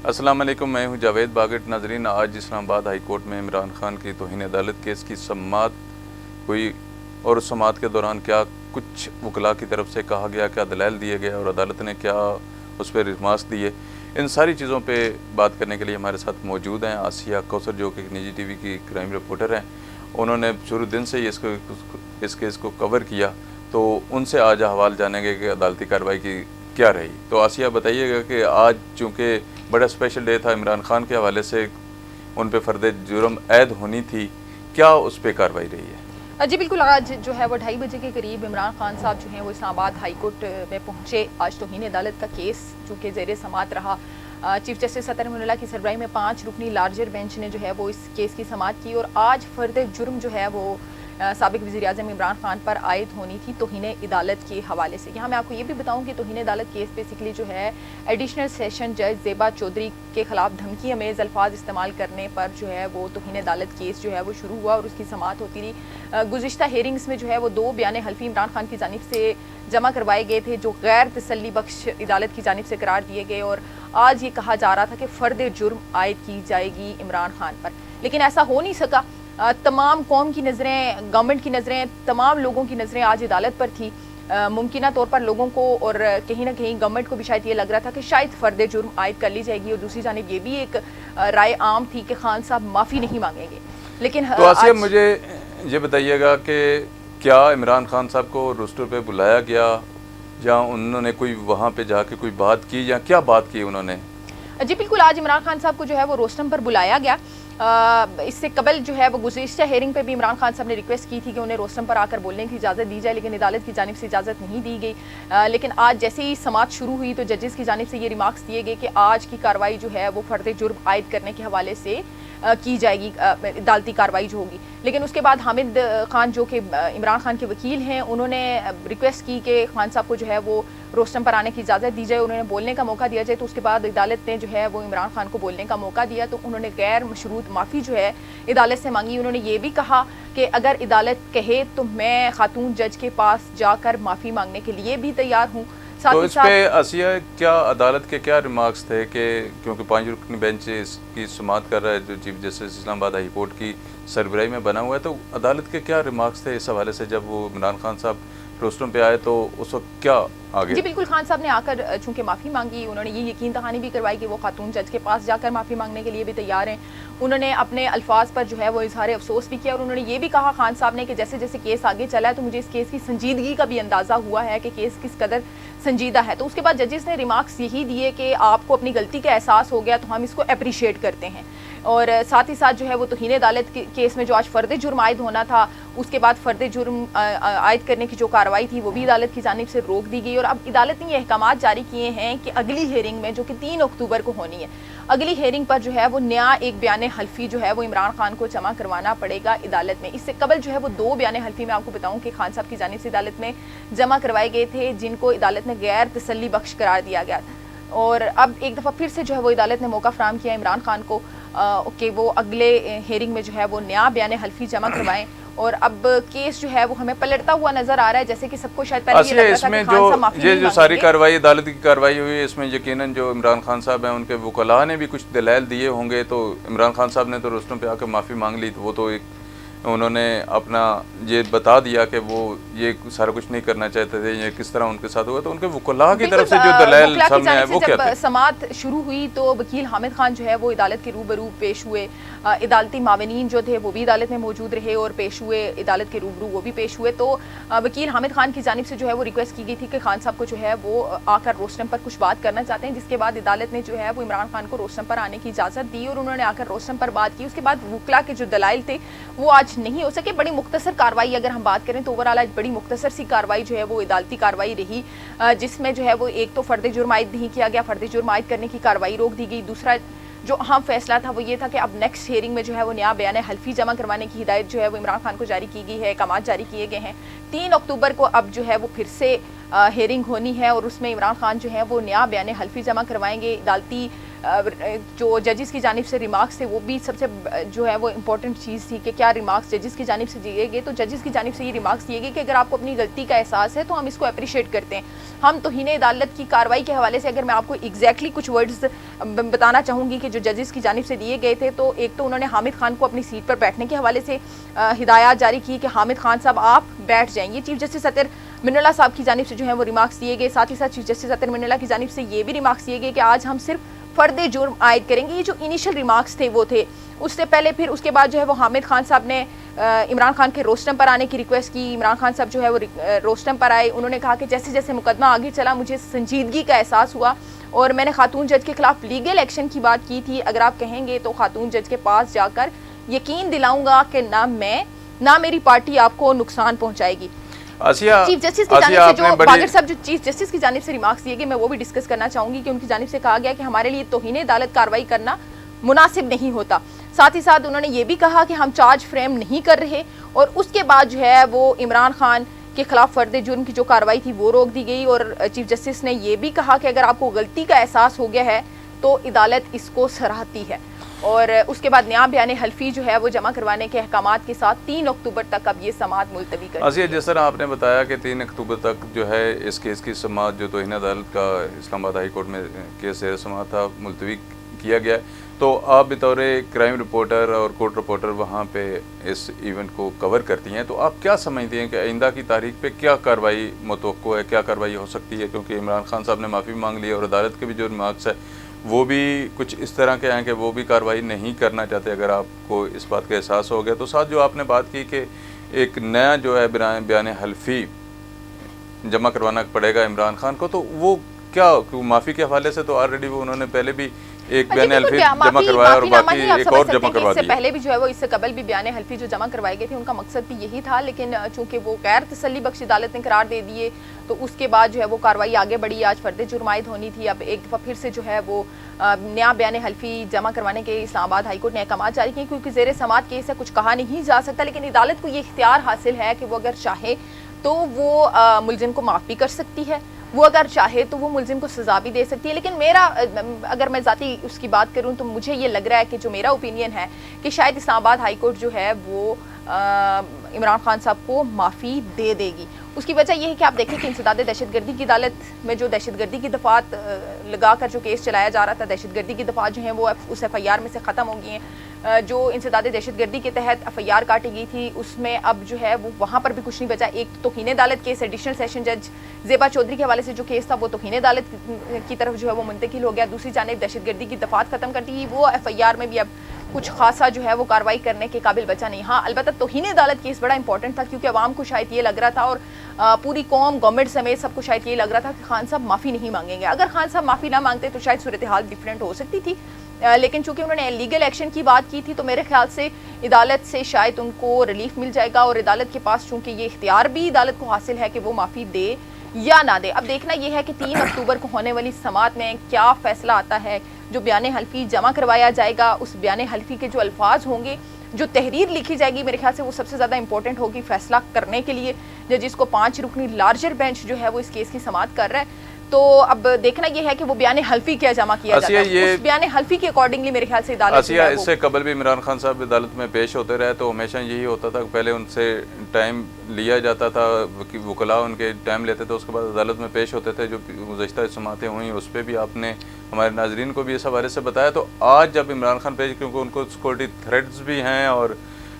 अस्सलाम वालेकुम, मैं हूं जावेद बागट। नाजरीन, आज इस्लामाबाद हाई कोर्ट में इमरान खान की तौहीन अदालत केस की समाअत हुई और उस समाअत के दौरान क्या कुछ वकला की तरफ से कहा गया, क्या दलाइल दिए गए और अदालत ने क्या उस पर रिमार्क्स दिए, इन सारी चीज़ों पे बात करने के लिए हमारे साथ मौजूद हैं आसिया कौसर, जो कि निजी टीवी की क्राइम रिपोर्टर हैं। उन्होंने शुरू दिन से ही इस केस को कवर किया, तो उनसे आज अहवाल जानेंगे कि अदालती कार्रवाई की क्या रही। तो आसिया, बताइएगा कि आज चूँकि बड़ा स्पेशल डे था, इमरान खान के हवाले से उन पे फ़र्द जुर्म ऐद होनी थी, क्या उस पर कार्रवाई रही है? जी बिल्कुल, आज जो है वो 2:30 बजे के करीब इमरान खान साहब जो हैं वो इस्लामाबाद हाई कोर्ट में पहुंचे। आज तौहीन अदालत का केस चूँकि ज़ेर समाअत रहा, चीफ जस्टिस अतर मुल्ला की सरबराही में 5 रुकनी लार्जर बेंच ने जो है वो इस केस की समाअत की और आज फ़र्द जुर्म जो है वो साबिक वज़ीर-ए-आज़म इमरान खान पर आयद होनी थी तौहीन अदालत के हवाले से। यहाँ मैं आपको ये भी बताऊँ कि तौहीन अदालत केस बेसिकली जो है एडिशनल सेशन जज ज़ेबा चौधरी के ख़िलाफ़ धमकी अमेज़ अल्फाज इस्तेमाल करने पर जो है वो तौहीन अदालत केस जो है वो शुरू हुआ और उसकी समाअत होती रही। गुज़िश्ता हेयरिंग्स में जो है वो 2 बयान हल्फी इमरान खान की जानिब से जमा करवाए गए थे, जो गैर तसल्ली बख्श अदालत की जानिब से करार दिए गए और आज ये कहा जा रहा था कि फ़र्द जुर्म आयद की जाएगी इमरान खान पर, लेकिन ऐसा हो नहीं सका। तमाम कौम की नज़रें, गवर्नमेंट की नज़रें, तमाम लोगों की नज़रें आज अदालत पर थी। मुमकिन तौर पर लोगों को और कहीं ना कहीं गवर्नमेंट को भी शायद ये लग रहा था कि शायद फ़र्द जुर्म आयद कर ली जाएगी और दूसरी जानिब ये भी एक राय आम थी कि खान साहब माफ़ी नहीं मांगेंगे। लेकिन तो आसिया, मुझे ये बताइएगा कि क्या इमरान खान साहब को रोस्टर पे बुलाया गया या उन्होंने कोई वहाँ पे जाके कोई बात की, या क्या बात की उन्होंने? जी बिल्कुल, आज इमरान खान साहब को जो है वो रोस्टम पर बुलाया गया। इससे कबल जो है वो गुज़िश्ता हेयरिंग पे भी इमरान खान साहब ने रिक्वेस्ट की थी कि उन्हें रोस्टम पर आकर बोलने की इजाज़त दी जाए, लेकिन अदालत की जानिब से इजाज़त नहीं दी गई। लेकिन आज जैसे ही समाअत शुरू हुई तो जजेस की जानिब से ये रिमार्क्स दिए गए कि आज की कार्रवाई जो है वो फ़र्द जुर्म आयद करने के हवाले से की जाएगी, अदालती कार्रवाई जो होगी। लेकिन उसके बाद हामिद खान जो कि इमरान खान के वकील हैं, उन्होंने रिक्वेस्ट की कि खान साहब को जो है वो रोस्टम पर आने की इजाज़त दी जाए, उन्होंने बोलने का मौका दिया जाए। तो उसके बाद अदालत ने जो है वो इमरान खान को बोलने का मौका दिया, तो उन्होंने गैर मशरूत माफ़ी जो है अदालत से मांगी। उन्होंने ये भी कहा कि अगर अदालत कहे तो मैं खातून जज के पास जाकर माफ़ी मांगने के लिए भी तैयार हूँ। तो इस पे आसिया, क्या अदालत के क्या रिमार्क्स थे कि क्योंकि 5 रुकनी बेंच इसकी समाअत कर रहा है जो chief justice Islamabad high court की सरबराही में बना हुआ है, तो अदालत के क्या रिमार्क्स थे इस हवाले से? जब वो इमरान खान साहब रोस्टम पे आए तो उस वक्त क्या आगे? जी बिल्कुल, खान साहब ने आकर चूंकि माफ़ी मांगी, उन्होंने ये यकीन दहानी भी करवाई कि वो खातून जज के पास जाकर माफ़ी मांगने के लिए भी तैयार हैं। उन्होंने अपने अल्फाज पर जो है वो इजहार अफसोस भी किया और उन्होंने ये भी कहा खान साहब ने कि जैसे जैसे केस आगे चला है तो मुझे इस केस की संजीदगी का भी अंदाज़ा हुआ है कि केस किस कदर संजीदा है। तो उसके बाद जजेस ने रिमार्क्स यही दिए कि आपको अपनी गलती का एहसास हो गया तो हम इसको अप्रिशिएट करते हैं। और साथ ही साथ जो है वो तौहीन अदालत के केस में जो आज फ़र्द जुर्म आयद होना था, उसके बाद फ़र्द जुर्म आयद करने की जो कार्रवाई थी वो भी अदालत की जानिब से रोक दी गई। और अब अदालत ने ये अहकामात जारी किए हैं कि अगली हेयरिंग में जो कि 3 अक्टूबर को होनी है, अगली हेयरिंग पर जो है वो नया एक बयान हल्फी जो है वो इमरान खान को जमा करवाना पड़ेगा अदालत में। इससे कबल जो है वो 2 बयान हल्फी मैं आपको बताऊं कि खान साहब की जानिब से अदालत में जमा करवाए गए थे, जिनको अदालत ने गैर तसल्ली बख्श करार दिया गया था। और अब एक दफ़ा फिर से जो है वो अदालत ने मौका फराहम किया इमरान खान को कि वो अगले हेयरिंग में जो है वो नया बयान हल्फी जमा करवाएं। और अब केस जो है वो हमें पलटता हुआ नजर आ रहा है, जैसे कि सबको शायद पहले ये लग रहा था कि खान साहब माफी नहीं ये जो सारी कार्रवाई अदालत की कार्रवाई हुई है, इसमें यकीनन जो इमरान खान साहब हैं उनके वकला ने भी कुछ दलाइल दिए होंगे। तो इमरान खान साहब ने तो रोस्टम पे आकर माफ़ी मांग ली, तो वो तो एक उन्होंने अपना ये बता दिया कि वो ये सारा कुछ नहीं करना चाहते थे, ये किस तरह उनके साथ हुआ। तो उनके वकला की तरफ से जो दलाइल सामने आए वो क्या थे? समाअत शुरू हुई तो वकील हामिद खान जो है वो अदालत के रूबरू पेश हुए, अदालती मावनीन जो थे वो भी अदालत में मौजूद रहे और पेश हुए, अदालत के रूबरू वो भी पेश हुए। तो वकील हामिद खान की जानिब से जो है वो रिक्वेस्ट की गई थी कि खान साहब को जो है वो आकर रोस्टम पर कुछ बात करना चाहते हैं, जिसके बाद अदालत ने जो है वो इमरान खान को रोस्टम पर आने की इजाज़त दी और उन्होंने आकर रोस्टम पर बात की। उसके बाद वकला के जो दलाइल थे वो आज नहीं हो सके। बड़ी मुख्तसर कार्रवाई अगर हम बात करें तो ओवरऑल आज बड़ी मुख्तसर सी कार्रवाई जो है वो अदालती कार्रवाई रही, जिसमें जो है वो एक तो फ़र्द जुर्म आयद नहीं किया गया, फ़र्द जुर्म आयद करने की कार्रवाई रोक दी गई। दूसरा जो अहम फैसला था वो ये था कि अब नेक्स्ट हेयरिंग में जो है वो नया बयान हल्फी जमा करवाने की हिदायत जो है वो इमरान खान को जारी की गई है, अहकामात जारी किए गए हैं। 3 अक्टूबर को अब जो है वो फिर से हेयरिंग होनी है और उसमें इमरान खान जो है वो नया बयान हल्फी जमा करवाएंगे। अदालती جو ججز کی جانب سے ریمارکس تھے وہ بھی سب سے جو ہے وہ امپورٹنٹ چیز تھی کہ کیا ریمارکس ججز کی جانب سے دیے گئے. تو ججز کی جانب سے یہ ریمارکس دیے گئے کہ اگر آپ کو اپنی غلطی کا احساس ہے تو ہم اس کو اپریشیٹ کرتے ہیں. ہم توہین عدالت کی کارروائی کے حوالے سے اگر میں آپ کو ایگزیکٹلی کچھ ورڈز بتانا چاہوں گی کہ جو ججز کی جانب سے دیے گئے تھے, تو ایک تو انہوں نے حامد خان کو اپنی سیٹ پر بیٹھنے کے حوالے سے ہدایات جاری کی کہ حامد خان صاحب آپ بیٹھ جائیں. یہ چیف جسٹس اطہر من اللہ صاحب کی جانب سے جو ہے وہ ریمارکس دیے گئے. ساتھ ہی ساتھ چیف جسٹس اطہر من اللہ کی جانب سے یہ بھی ریمارکس دیے گئے کہ آج ہم صرف فرد جرم عائد کریں گے. یہ جو انیشل ریمارکس تھے وہ تھے. اس سے پہلے پھر اس کے بعد جو ہے وہ حامد خان صاحب نے عمران خان کے روسٹم پر آنے کی ریکویسٹ کی. عمران خان صاحب جو ہے وہ روسٹم پر آئے. انہوں نے کہا کہ جیسے جیسے مقدمہ آگے چلا مجھے سنجیدگی کا احساس ہوا اور میں نے خاتون جج کے خلاف لیگل ایکشن کی بات کی تھی. اگر آپ کہیں گے تو خاتون جج کے پاس جا کر یقین دلاؤں گا کہ نہ میں نہ میری پارٹی آپ کو نقصان پہنچائے گی. چیف جسٹس کی جانب سے جو باقر صاحب جو چیف جسٹس کی جانب سے ریمارکس دیے گئے میں وہ بھی ڈسکس کرنا چاہوں گی کہ ان کی جانب سے کہا گیا کہ ہمارے لیے توہین عدالت کارروائی کرنا مناسب نہیں ہوتا. ساتھ ہی ساتھ انہوں نے یہ بھی کہا کہ ہم چارج فریم نہیں کر رہے, اور اس کے بعد جو ہے وہ عمران خان کے خلاف فرد جرم کی جو کارروائی تھی وہ روک دی گئی. اور چیف جسٹس نے یہ بھی کہا کہ اگر آپ کو غلطی کا احساس ہو گیا ہے تو عدالت اس کو سراہتی ہے. اور اس کے بعد نیا بیان حلفی جو ہے وہ جمع کروانے کے احکامات کے ساتھ 3 اکتوبر تک اب یہ سماعت ملتوی کر دی. جس طرح آپ نے بتایا کہ 3 اکتوبر تک جو ہے اس کیس کی سماعت جو توہین عدالت کا اسلام آباد ہائی کورٹ میں کیس زیر سماعت تھا ملتوی کیا گیا ہے. تو آپ بطور کرائم رپورٹر اور کورٹ رپورٹر وہاں پہ اس ایونٹ کو کور کرتی ہیں, تو آپ کیا سمجھتی ہیں کہ آئندہ کی تاریخ پہ کیا کارروائی متوقع ہے, کیا کارروائی ہو سکتی ہے؟ کیونکہ عمران خان صاحب نے معافی مانگ لی اور عدالت کے بھی جو ریمارکس ہے وہ بھی کچھ اس طرح کے ہیں کہ وہ بھی کارروائی نہیں کرنا چاہتے, اگر آپ کو اس بات کا احساس ہو گیا. تو ساتھ جو آپ نے بات کی کہ ایک نیا جو ہے بیان حلفی جمع کروانا پڑے گا عمران خان کو, تو وہ کیا معافی کے حوالے سے تو آلریڈی وہ انہوں نے پہلے بھی ایک بیان حلفی جمع کروایا اور باقی ایک اور جمع کروا دیا. اس سے پہلے بھی جو ہے وہ اس سے قبل بھی بیان حلفی جو جمع کروائے گئے تھے ان کا مقصد بھی یہی تھا, لیکن چونکہ وہ غیر تسلی بخش عدالت نے قرار دے دیے تو اس کے بعد جو ہے وہ کارروائی آگے بڑھی. آج فرد جرم عائد ہونی تھی, اب ایک دفعہ پھر سے جو ہے وہ نیا بیان حلفی جمع کروانے کے اسلام آباد ہائی کورٹ نے احکامات جاری کیے. کیونکہ زیر سماعت کیس ہے, کچھ کہا نہیں جا سکتا, لیکن عدالت کو یہ اختیار حاصل ہے کہ وہ اگر چاہے تو وہ ملزم کو معاف بھی کر سکتی ہے, وہ اگر چاہے تو وہ ملزم کو سزا بھی دے سکتی ہے. لیکن میرا اگر میں ذاتی اس کی بات کروں تو مجھے یہ لگ رہا ہے کہ جو میرا اوپینین ہے کہ شاید اسلام آباد ہائی کورٹ جو ہے وہ عمران خان صاحب کو معافی دے دے گی. اس کی وجہ یہ ہے کہ آپ دیکھیں کہ انسداد دہشت گردی کی عدالت میں جو دہشت گردی کی دفعات لگا کر جو کیس چلایا جا رہا تھا, دہشت گردی کی دفعات جو ہیں وہ اس ایف آئی آر میں سے ختم ہو گئی ہیں. جو انسداد دہشت گردی کے تحت ایف آئی آر کاٹی گئی تھی اس میں اب جو ہے وہ وہاں پر بھی کچھ نہیں بچا. ایک توہین عدالت کیس ایڈیشنل سیشن جج زیبا چودھری کے حوالے سے جو کیس تھا وہ توہین عدالت کی طرف جو ہے وہ منتقل ہو گیا. دوسری جانب دہشت گردی کی دفعات ختم کر دی, وہ ایف آئی آر میں بھی اب کچھ خاصا جو ہے وہ کارروائی کرنے کے قابل بچا نہیں. ہاں البتہ توہین عدالت کیس بڑا امپورٹنٹ تھا کیونکہ عوام کو شاید یہ لگ رہا تھا اور پوری قوم گورنمنٹ سمیت سب کو شاید یہ لگ رہا تھا کہ خان صاحب معافی نہیں مانگیں گے. اگر خان صاحب معافی نہ مانگتے تو شاید صورتحال ڈفرینٹ ہو سکتی تھی, لیکن چونکہ انہوں نے لیگل ایکشن کی بات کی تھی تو میرے خیال سے عدالت سے شاید ان کو ریلیف مل جائے گا. اور عدالت کے پاس چونکہ یہ اختیار بھی عدالت کو حاصل ہے کہ وہ معافی دے یا نہ دے. اب دیکھنا یہ ہے کہ 3 اکتوبر کو ہونے والی سماعت میں کیا فیصلہ آتا ہے. جو بیان حلفی جمع کروایا جائے گا اس بیان حلفی کے جو الفاظ ہوں گے, جو تحریر لکھی جائے گی, میرے خیال سے وہ سب سے زیادہ امپورٹنٹ ہوگی فیصلہ کرنے کے لیے, جس کو 5 رکنی لارجر بینچ جو ہے وہ اس کیس کی سماعت کر رہا ہے. تو اب دیکھنا یہ ہے کہ وہ بیان حلفی کیا جمع کیا جاتا ہے, اس بیان حلفی کے اکارڈنگلی میرے خیال سے عدالت اس سے قبل بھی عمران خان صاحب عدالت میں پیش ہوتے رہے تو ہمیشہ یہی ہوتا تھا کہ پہلے ان سے ٹائم لیا جاتا تھا, وکلاء ان کے ٹائم لیتے تھے, اس کے بعد عدالت میں پیش ہوتے تھے. جو گزشتہ سماعتیں ہوئیں اس پہ بھی آپ نے ہمارے ناظرین کو بھی اس حوالے سے بتایا. تو آج جب عمران خان پیش, کیونکہ ان کو سیکورٹی تھریٹس بھی ہیں اور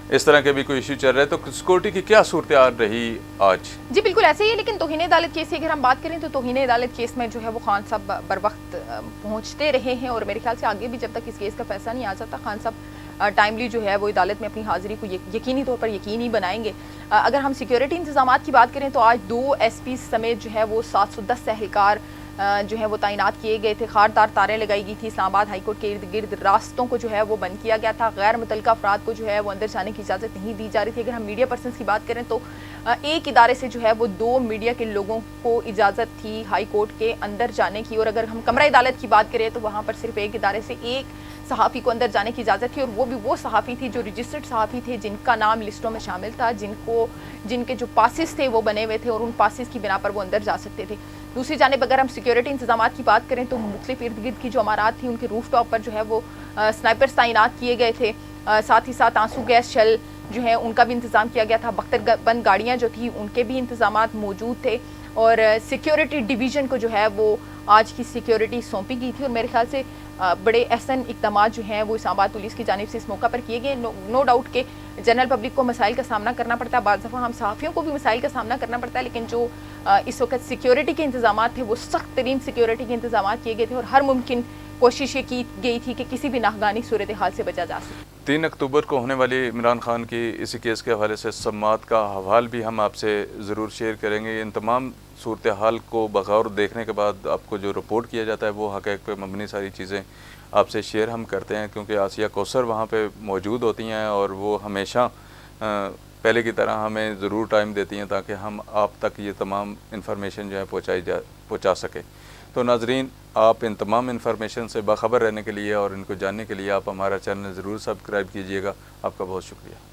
اس طرح کے بھی کوئی ایشو چل رہے, تو سیکورٹی کی کیا صورتحال رہی آج؟ جی بالکل ایسے ہی ہے, لیکن توہین عدالت کیس کی اگر ہم بات کریں تو توہین عدالت کیس میں جو ہے وہ خان صاحب بر وقت پہنچتے رہے ہیں, اور میرے خیال سے آگے بھی جب تک اس کیس کا فیصلہ نہیں آ سکتا خان صاحب ٹائملی جو ہے وہ عدالت میں اپنی حاضری کو یقینی طور پر یقینی بنائیں گے. اگر ہم سیکیورٹی انتظامات کی بات کریں تو آج 2 ایس پی سمیت جو ہے وہ 710 اہلکار جو ہے وہ تعینات کیے گئے تھے. خاردار تاریں لگائی گئی تھی, اسلام آباد ہائی کورٹ کے ارد گرد راستوں کو جو ہے وہ بند کیا گیا تھا, غیر متعلقہ افراد کو جو ہے وہ اندر جانے کی اجازت نہیں دی جا رہی تھی. اگر ہم میڈیا پرسنز کی بات کریں تو ایک ادارے سے جو ہے وہ 2 میڈیا کے لوگوں کو اجازت تھی ہائی کورٹ کے اندر جانے کی, اور اگر ہم کمرہ عدالت کی بات کریں تو وہاں پر صرف ایک ادارے سے ایک صحافی کو اندر جانے کی اجازت تھی, اور وہ بھی وہ صحافی تھی جو رجسٹرڈ صحافی تھے جن کا نام لسٹوں میں شامل تھا, جن کے جو پاسز تھے وہ بنے ہوئے تھے اور ان پاسز کی بنا پر وہ اندر جا سکتے تھے. दूसरी जानिब अगर हम सिक्योरिटी इंतजाम की बात करें तो मुख्तलिफ इर्द गिर्द की जो अमारात थी उनके रूफ टॉप पर जो है वो स्नाइपर्स तैनात किए गए थे, साथ ही साथ आंसू गैस शेल जो है उनका भी इंतज़ाम किया गया था, बख्तरबंद गाड़ियाँ जो थी उनके भी इंतजामात मौजूद थे और सिक्योरिटी डिवीज़न को जो है वो आज की सिक्योरिटी सौंपी गई थी और मेरे ख्याल से बड़े एहसन इक़दाम जो हैं वो इस्लामाबाद पुलिस की जानिब से इस मौका पर किए गए। नो डाउट कि जनरल पब्लिक को मसाइल का सामना करना पड़ता है, बाज़ दफ़ा हम सहाफ़ियों को भी मसाइल का सामना करना पड़ता है, लेकिन जो इस वक्त सिक्योरिटी के इंतज़ाम थे वो सख्त तरीन सिक्योरिटी के इंतज़ाम किए गए थे और हर मुमकिन कोशिश ये की गई थी कि किसी भी नाहगानी सूरत हाल से बचा जा सके। 3 अक्टूबर को होने वाली इमरान खान की इसी केस के हवाले से समाअत का हवाल भी हम आपसे ज़रूर शेयर करेंगे। इन तमाम सूरत हाल को बगौर देखने के बाद आपको जो रिपोर्ट किया जाता है वो हक़ीक़त पे मबनी सारी चीज़ें आपसे शेयर हम करते हैं, क्योंकि आसिया कौसर वहाँ पे मौजूद होती हैं और वो हमेशा पहले की तरह हमें ज़रूर टाइम देती हैं ताकि हम आप तक ये तमाम इन्फॉर्मेशन जो है पहुँचा सकें। तो नाज़रीन, आप इन तमाम इन्फॉर्मेशन से बाखबर रहने के लिए और इनको जानने के लिए आप हमारा चैनल ज़रूर सब्सक्राइब कीजिएगा। आपका बहुत शुक्रिया।